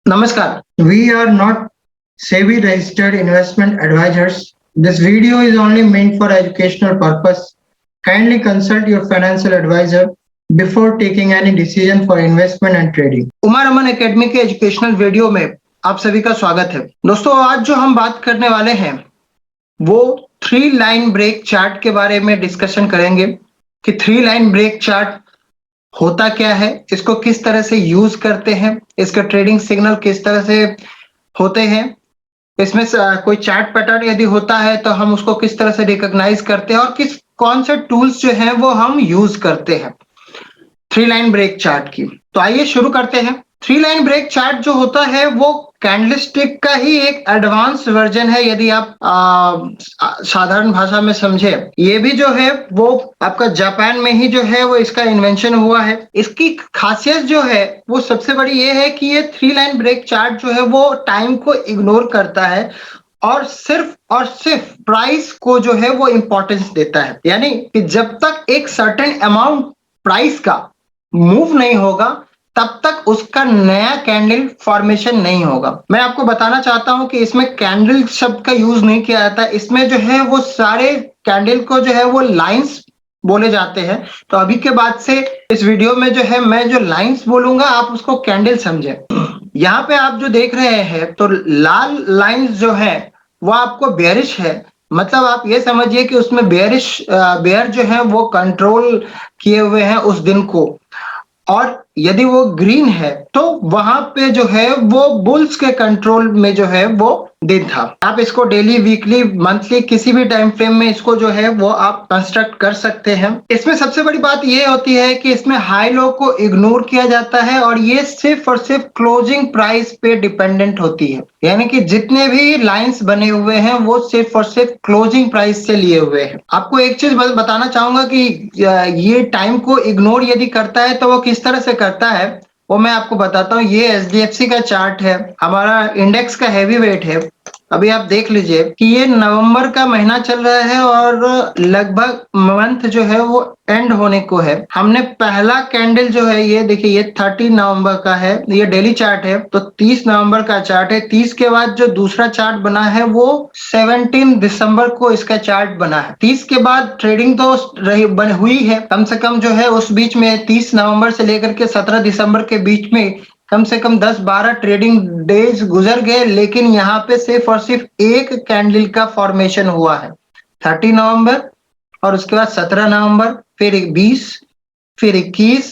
Namaskar. We are not SEBI registered investment advisors. This video is only meant for educational purpose. Kindly consult your financial advisor before taking any decision for investment and trading. Umar Aman academy के educational video में आप सभी का स्वागत है। दोस्तों, आज जो हम बात करने वाले हैं वो 3 लाइन ब्रेक चार्ट के बारे में डिस्कशन करेंगे कि 3 लाइन ब्रेक चार्ट होता क्या है, इसको किस तरह से यूज करते हैं, इसका ट्रेडिंग सिग्नल किस तरह से होते हैं, इसमें कोई चार्ट पैटर्न यदि होता है तो हम उसको किस तरह से रिकॉग्नाइज करते हैं और कौन से टूल्स जो हैं वो हम यूज करते हैं 3 लाइन ब्रेक चार्ट की। तो आइए शुरू करते हैं। 3 लाइन ब्रेक चार्ट जो होता है वो कैंडलस्टिक का ही एक एडवांस वर्जन है, यदि आप साधारण भाषा में समझे। ये भी जो है वो आपका जापान में ही जो है वो इसका इन्वेंशन हुआ है। इसकी खासियत जो है वो सबसे बड़ी ये है कि ये 3 लाइन ब्रेक चार्ट जो है वो टाइम को इग्नोर करता है और सिर्फ प्राइस को जो है वो इंपॉर्टेंस देता है। यानी कि जब तक एक सर्टेन अमाउंट प्राइस का मूव नहीं होगा तब तक उसका नया कैंडल फॉर्मेशन नहीं होगा। मैं आपको बताना चाहता हूं कि इसमें कैंडल शब्द का यूज नहीं किया जाता। इसमें जो है वो सारे कैंडल को जो है वो लाइंस बोले जाते हैं। तो अभी के बाद से इस वीडियो में जो है मैं जो लाइंस बोलूंगा आप उसको कैंडल समझे। यहाँ पे आप जो देख रहे हैं तो लाल लाइंस जो है वो आपको बेयरिश है, मतलब आप ये समझिए कि उसमें बेयर जो है वो कंट्रोल किए हुए हैं उस दिन को। और यदि वो ग्रीन है तो वहां पे जो है वो बुल्स के कंट्रोल में जो है वो दिन था। आप इसको डेली, वीकली, मंथली किसी भी टाइम फ्रेम में इसको जो है वो आप कंस्ट्रक्ट कर सकते हैं। इसमें सबसे बड़ी बात ये होती है कि इसमें हाई लो को इग्नोर किया जाता है और ये सिर्फ और सिर्फ क्लोजिंग प्राइस पे डिपेंडेंट होती है। यानी कि जितने भी लाइंस बने हुए हैं वो सिर्फ और सिर्फ क्लोजिंग प्राइस से लिए हुए हैं। आपको एक चीज बताना चाहूंगा कि ये टाइम को इग्नोर यदि करता है तो वो किस तरह से करता है वो मैं आपको बताता हूँ। ये एचडीएफसी का चार्ट है, हमारा इंडेक्स का हैवी वेट है। अभी आप देख लीजिए कि ये नवंबर का महीना चल रहा है और लगभग मंथ जो है वो एंड होने को है। हमने पहला कैंडल जो है ये देखिए, ये 30 नवंबर का है, ये डेली चार्ट है तो 30 नवंबर का चार्ट है। 30 के बाद जो दूसरा चार्ट बना है वो 17 दिसंबर को इसका चार्ट बना है। 30 के बाद ट्रेडिंग तो हुई है, कम से कम जो है उस बीच में 30 नवंबर से लेकर के 17 दिसंबर के बीच में कम से कम 10-12 ट्रेडिंग डेज गुजर गए, लेकिन यहाँ पे सिर्फ और सिर्फ एक कैंडल का फॉर्मेशन हुआ है। 30 नवंबर और उसके बाद 17 नवंबर, फिर 20, फिर 21,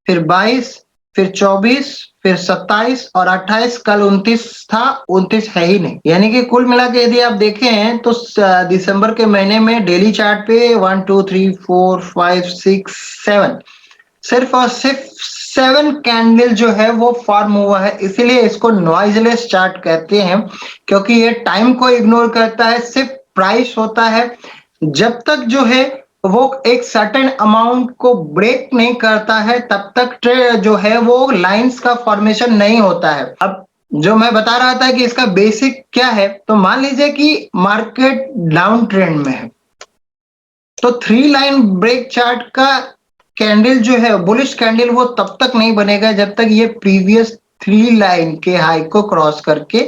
फिर 22, फिर 24, फिर 27 और 28, कल 29 था, 29 है ही नहीं। यानी कि कुल मिला के यदि आप देखें तो दिसंबर के महीने में डेली चार्ट पे 1 2 3 4 5 6 7 सिर्फ और सिर्फ 7 कैंडल जो है वो फॉर्म हुआ है। इसीलिए इसको नॉइजलेस चार्ट कहते हैं, क्योंकि ये टाइम को इग्नोर करता है, सिर्फ प्राइस होता है। जब तक जो है वो एक सर्टेन अमाउंट को ब्रेक नहीं करता है तब तक जो है वो लाइंस का फॉर्मेशन नहीं होता है। अब जो मैं बता रहा था कि इसका बेसिक क्या है, तो मान लीजिए कि मार्केट डाउन ट्रेंड में है तो 3 लाइन ब्रेक चार्ट का कैंडल जो है बुलिश कैंडल वो तब तक नहीं बनेगा जब तक ये प्रीवियस 3 लाइन के हाई को क्रॉस करके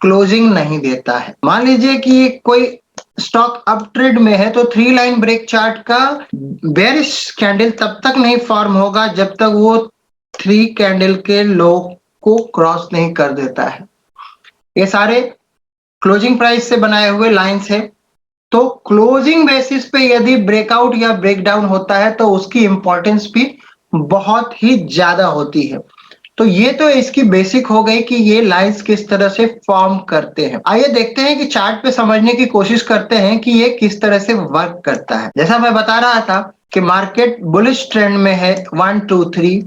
क्लोजिंग नहीं देता है। मान लीजिए कि कोई स्टॉक अप ट्रेड में है तो 3 लाइन ब्रेक चार्ट का बेरिश कैंडल तब तक नहीं फॉर्म होगा जब तक वो 3 कैंडल के लो को क्रॉस नहीं कर देता है। ये सारे क्लोजिंग प्राइस से बनाए हुए लाइंस है। तो क्लोजिंग बेसिस पे यदि ब्रेकआउट या ब्रेकडाउन होता है तो उसकी इंपॉर्टेंस भी बहुत ही ज्यादा होती है। तो ये तो इसकी बेसिक हो गई कि ये लाइंस किस तरह से फॉर्म करते हैं। आइए देखते हैं कि चार्ट पे समझने की कोशिश करते हैं कि ये किस तरह से वर्क करता है। जैसा मैं बता रहा था कि मार्केट बुलिश ट्रेंड में है 1 2 3,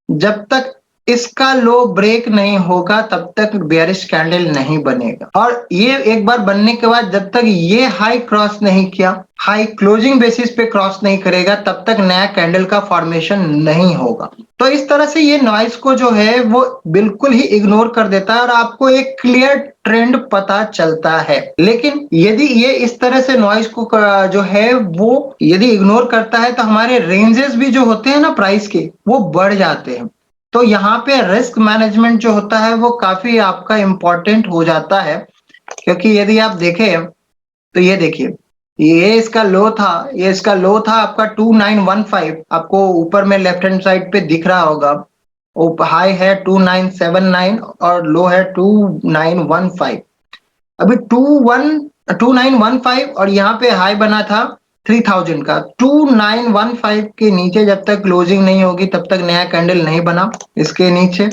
जब तक इसका लो ब्रेक नहीं होगा तब तक बेयरिश कैंडल नहीं बनेगा। और ये एक बार बनने के बाद जब तक ये हाई क्रॉस नहीं किया, हाई क्लोजिंग बेसिस पे क्रॉस नहीं करेगा, तब तक नया कैंडल का फॉर्मेशन नहीं होगा। तो इस तरह से ये नॉइज को जो है वो बिल्कुल ही इग्नोर कर देता है और आपको एक क्लियर ट्रेंड पता चलता है। लेकिन यदि ये इस तरह से नॉइज को जो है वो यदि इग्नोर करता है तो हमारे रेंजेस भी जो होते हैं ना प्राइस के, वो बढ़ जाते हैं। तो यहाँ पे रिस्क मैनेजमेंट जो होता है वो काफी आपका इम्पोर्टेंट हो जाता है, क्योंकि यदि आप देखें तो ये देखिए, ये इसका लो था, ये इसका लो था आपका 2915, आपको ऊपर में लेफ्ट हैंड साइड पे दिख रहा होगा। हाई है 2979 और लो है 2915। अभी 2915 और यहाँ पे हाई बना था 3000 का। 2915 के नीचे जब तक क्लोजिंग नहीं होगी तब तक नया कैंडल नहीं बना। इसके नीचे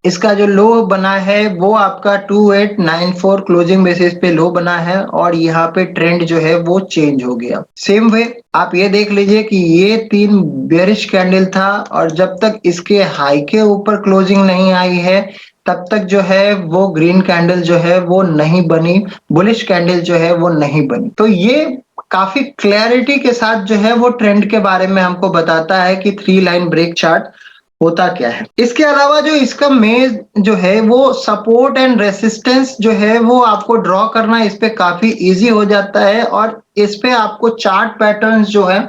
इसका जो लो बना है वो आपका 2894 क्लोजिंग बेसिस पे लो बना है और यहाँ पे ट्रेंड जो है वो चेंज हो गया। सेम वे आप ये देख लीजिए कि ये 3 बेरिश कैंडल था और जब तक इसके हाई के ऊपर क्लोजिंग नहीं आई है तब तक जो है वो ग्रीन कैंडल जो है वो नहीं बनी, बुलिश कैंडल जो है वो नहीं बनी। तो ये काफी क्लैरिटी के साथ जो है वो ट्रेंड के बारे में हमको बताता है कि 3 लाइन ब्रेक चार्ट होता क्या है। इसके अलावा जो इसका मेन जो है वो सपोर्ट एंड रेसिस्टेंस जो है वो आपको ड्रॉ करना इस पे काफी इजी हो जाता है और इस पे आपको चार्ट पैटर्न्स जो है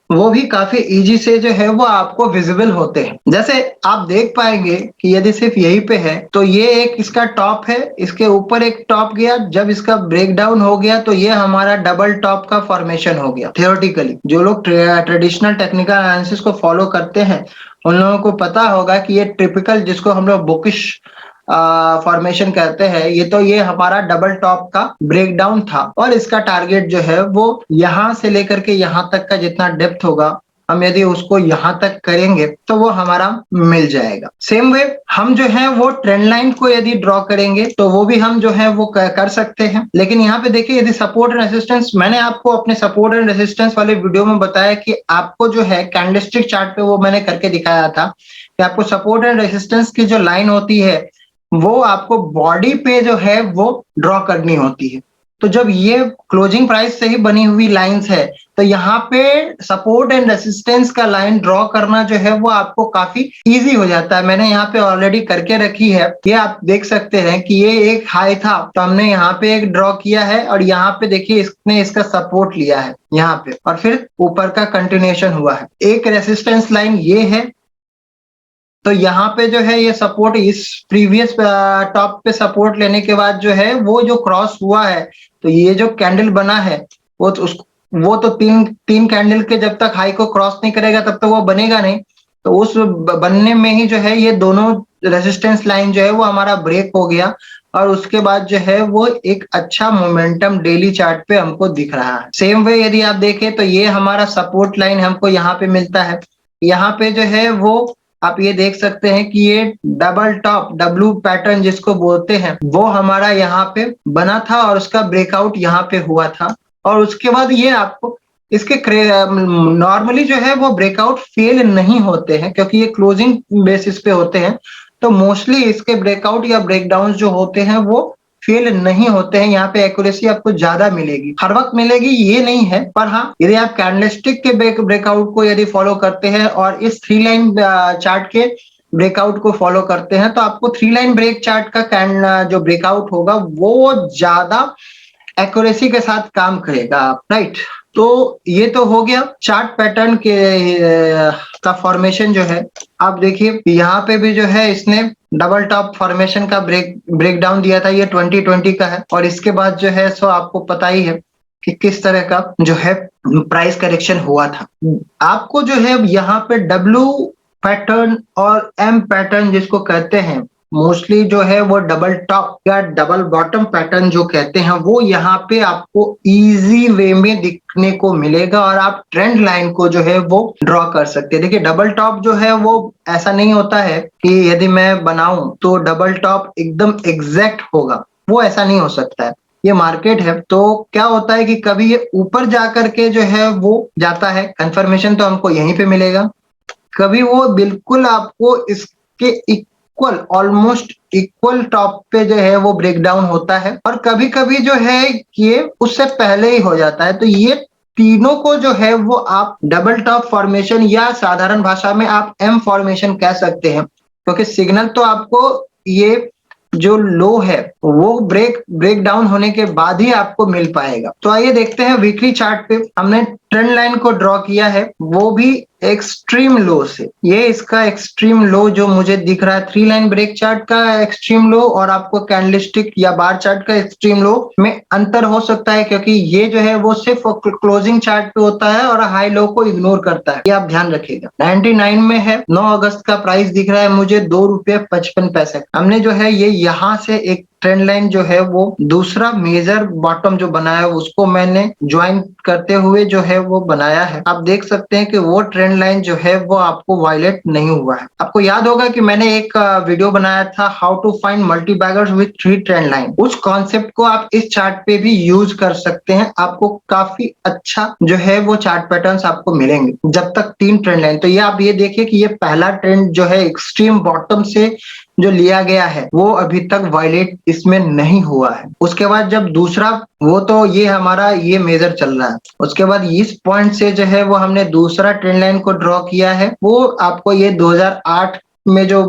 वो भी काफी इजी से जो है वो आपको विजिबल होते हैं। जैसे आप देख पाएंगे कि यदि सिर्फ यही पे है तो ये एक इसका टॉप है, इसके ऊपर एक टॉप गया, जब इसका ब्रेक डाउन हो गया तो ये हमारा डबल टॉप का फॉर्मेशन हो गया। थियोरेटिकली जो लोग ट्रेडिशनल टेक्निकल एनालिसिस को फॉलो करते हैं उन लोगों को पता होगा कि ये टिपिकल जिसको हम लोग बुकिश फॉर्मेशन कहते हैं, ये हमारा डबल टॉप का ब्रेकडाउन था और इसका टारगेट जो है वो यहां से लेकर के यहां तक का जितना डेप्थ होगा हम यदि उसको यहां तक करेंगे तो वो हमारा मिल जाएगा। सेम वे हम जो है वो ट्रेंड लाइन को यदि ड्रॉ करेंगे तो वो भी हम जो है वो कर सकते हैं। लेकिन यहाँ पे देखिए यदि सपोर्ट एंड रेसिस्टेंस, मैंने आपको अपने सपोर्ट एंड रेसिस्टेंस वाले वीडियो में बताया कि आपको जो है कैंडलस्टिक चार्ट पे वो मैंने करके दिखाया था कि आपको सपोर्ट एंड रेसिस्टेंस की जो लाइन होती है वो आपको बॉडी पे जो है वो ड्रॉ करनी होती है। तो जब ये क्लोजिंग प्राइस से ही बनी हुई लाइंस है तो यहाँ पे सपोर्ट एंड रेसिस्टेंस का लाइन ड्रॉ करना जो है वो आपको काफी इजी हो जाता है। मैंने यहाँ पे ऑलरेडी करके रखी है, ये आप देख सकते हैं कि ये एक हाई था तो हमने यहाँ पे एक ड्रॉ किया है और यहाँ पे देखिए इसने इसका सपोर्ट लिया है यहाँ पे और फिर ऊपर का कंटिन्यूएशन हुआ है। एक रेसिस्टेंस लाइन ये है, तो यहाँ पे जो है ये सपोर्ट इस प्रीवियस टॉप पे सपोर्ट लेने के बाद जो है वो जो क्रॉस हुआ है तो ये जो कैंडल बना है वो तो तीन कैंडल के जब तक हाई को क्रॉस नहीं करेगा तब तक वो बनेगा नहीं। तो उस बनने में ही जो है ये दोनों रेजिस्टेंस लाइन जो है वो हमारा ब्रेक हो गया और उसके बाद जो है वो एक अच्छा मोमेंटम डेली चार्ट पे हमको दिख रहा है। सेम वे यदि आप देखें तो ये हमारा सपोर्ट लाइन हमको यहाँ पे मिलता है। यहाँ पे जो है वो आप ये देख सकते हैं कि ये डबल टॉप डब्लू पैटर्न जिसको बोलते हैं वो हमारा यहाँ पे बना था और उसका ब्रेकआउट यहाँ पे हुआ था और उसके बाद ये आपको इसके नॉर्मली जो है वो ब्रेकआउट फेल नहीं होते हैं क्योंकि ये क्लोजिंग बेसिस पे होते हैं। तो मोस्टली इसके ब्रेकआउट या ब्रेकडाउन जो होते हैं वो फेल नहीं होते हैं। यहाँ पे एक्यूरेसी आपको ज्यादा मिलेगी, हर वक्त मिलेगी ये नहीं है, पर हाँ यदि आप कैंडलस्टिक के ब्रेकआउट को यदि फॉलो करते हैं और इस 3 लाइन चार्ट के ब्रेकआउट को फॉलो करते हैं तो आपको 3 लाइन ब्रेक चार्ट का जो ब्रेकआउट होगा वो ज्यादा एक्यूरेसी के साथ काम करेगा। राइट, तो ये तो हो गया चार्ट पैटर्न के का फॉर्मेशन जो है। आप देखिए यहाँ पे भी जो है इसने डबल टॉप फॉर्मेशन का ब्रेक डाउन दिया था, ये 2020 का है और इसके बाद जो है सो आपको पता ही है कि किस तरह का जो है प्राइस करेक्शन हुआ था। आपको जो है यहाँ पे डब्ल्यू पैटर्न और एम पैटर्न जिसको कहते हैं मोस्टली जो है वो डबल टॉप या डबल बॉटम पैटर्न जो कहते हैं वो यहाँ पे आपको इजी वे में दिखने को मिलेगा और आप ट्रेंड लाइन को जो है वो ड्रॉ कर सकते हैं। देखिए डबल टॉप जो है वो ऐसा नहीं होता है कि यदि मैं बनाऊं तो डबल टॉप एकदम एग्जैक्ट होगा, वो ऐसा नहीं हो सकता है। ये मार्केट है तो क्या होता है कि कभी ये ऊपर जाकर के जो है वो जाता है, कंफर्मेशन तो हमको यहीं पे मिलेगा, कभी वो बिल्कुल आपको इसके इक्वल ऑलमोस्ट इक्वल टॉप पे जो है वो ब्रेक डाउन होता है और कभी कभी जो है ये उससे पहले ही हो जाता है। तो ये तीनों को जो है वो आप डबल टॉप फॉर्मेशन या साधारण भाषा में आप एम फॉर्मेशन कह सकते हैं क्योंकि सिग्नल तो आपको ये जो लो है वो ब्रेक डाउन होने के बाद ही आपको मिल पाएगा। तो आइए देखते हैं वीकली चार्ट पे हमने ट्रेंड लाइन को ड्रॉ किया है, वो भी एक्सट्रीम लो से। ये इसका एक्सट्रीम लो जो मुझे दिख रहा है, 3 लाइन ब्रेक चार्ट का एक्सट्रीम लो और आपको कैंडलस्टिक या बार चार्ट का एक्सट्रीम लो में अंतर हो सकता है, क्योंकि ये जो है वो सिर्फ क्लोजिंग चार्ट पे होता है और हाई लो को इग्नोर करता है, ये आप ध्यान रखिएगा। 99 में है, 9 अगस्त का प्राइस दिख रहा है मुझे ₹2.55। हमने जो है ये यहाँ से एक ट्रेंड लाइन जो है वो दूसरा मेजर बॉटम जो बनाया है उसको मैंने ज्वाइन करते हुए जो है वो बनाया है। आप देख सकते हैं कि वो ट्रेंड लाइन जो है वो आपको वायलेट नहीं हुआ है। आपको याद होगा कि मैंने एक वीडियो बनाया था, how to find multibaggers with 3 trend line. उस कॉन्सेप्ट को आप इस चार्ट पे भी यूज कर सकते हैं, आपको काफी अच्छा जो है वो चार्ट पैटर्न्स आपको मिलेंगे जब तक 3 ट्रेंड लाइन। तो ये आप ये देखिए कि ये पहला ट्रेंड जो है एक्सट्रीम बॉटम से जो लिया गया है वो अभी तक वायलेट इसमें नहीं हुआ है। उसके बाद जब दूसरा, वो तो ये हमारा ये मेजर चल रहा है, उसके बाद इस पॉइंट से जो है वो हमने दूसरा ट्रेंड लाइन को ड्रॉ किया है, वो आपको ये 2008 में जो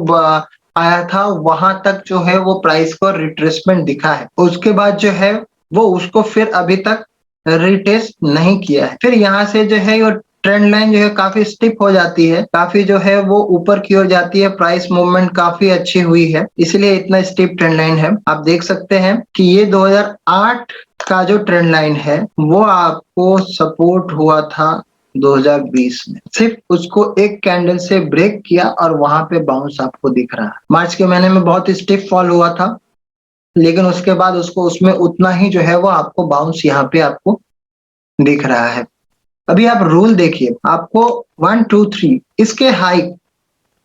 आया था वहां तक जो है वो प्राइस को रिट्रेसमेंट दिखा है। उसके बाद जो है वो उसको फिर अभी तक रिटेस्ट नहीं किया है। फिर यहाँ से जो है वो ट्रेंड लाइन जो है काफी स्टिप हो जाती है, काफी जो है वो ऊपर की ओर जाती है, प्राइस मूवमेंट काफी अच्छी हुई है, इसलिए इतना स्टिप ट्रेंड लाइन है। आप देख सकते हैं कि ये 2008 का जो ट्रेंड लाइन है वो आपको सपोर्ट हुआ था 2020 में, सिर्फ उसको एक कैंडल से ब्रेक किया और वहां पे बाउंस आपको दिख रहा है। मार्च के महीने में बहुत स्टिफ फॉल हुआ था, लेकिन उसके बाद उसको उसमें उतना ही जो है वो आपको बाउंस यहाँ पे आपको दिख रहा है। अभी आप रूल देखिए, आपको 1 2 3 इसके हाई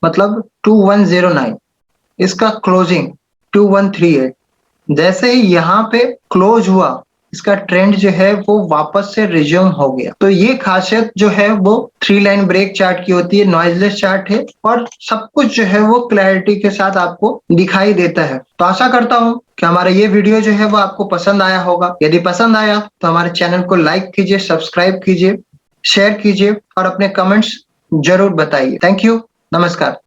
मतलब 2109, इसका क्लोजिंग 2138, जैसे ही यहाँ पे क्लोज हुआ इसका ट्रेंड जो है वो वापस से रिज्यूम हो गया। तो ये खासियत जो है वो 3 लाइन ब्रेक चार्ट की होती है, नॉइजलेस चार्ट है और सब कुछ जो है वो क्लैरिटी के साथ आपको दिखाई देता है। तो आशा करता हूँ कि हमारा ये वीडियो जो है वो आपको पसंद आया होगा। यदि पसंद आया तो हमारे चैनल को लाइक कीजिए, सब्सक्राइब कीजिए, शेयर कीजिए और अपने कमेंट्स जरूर बताइए। थैंक यू, नमस्कार।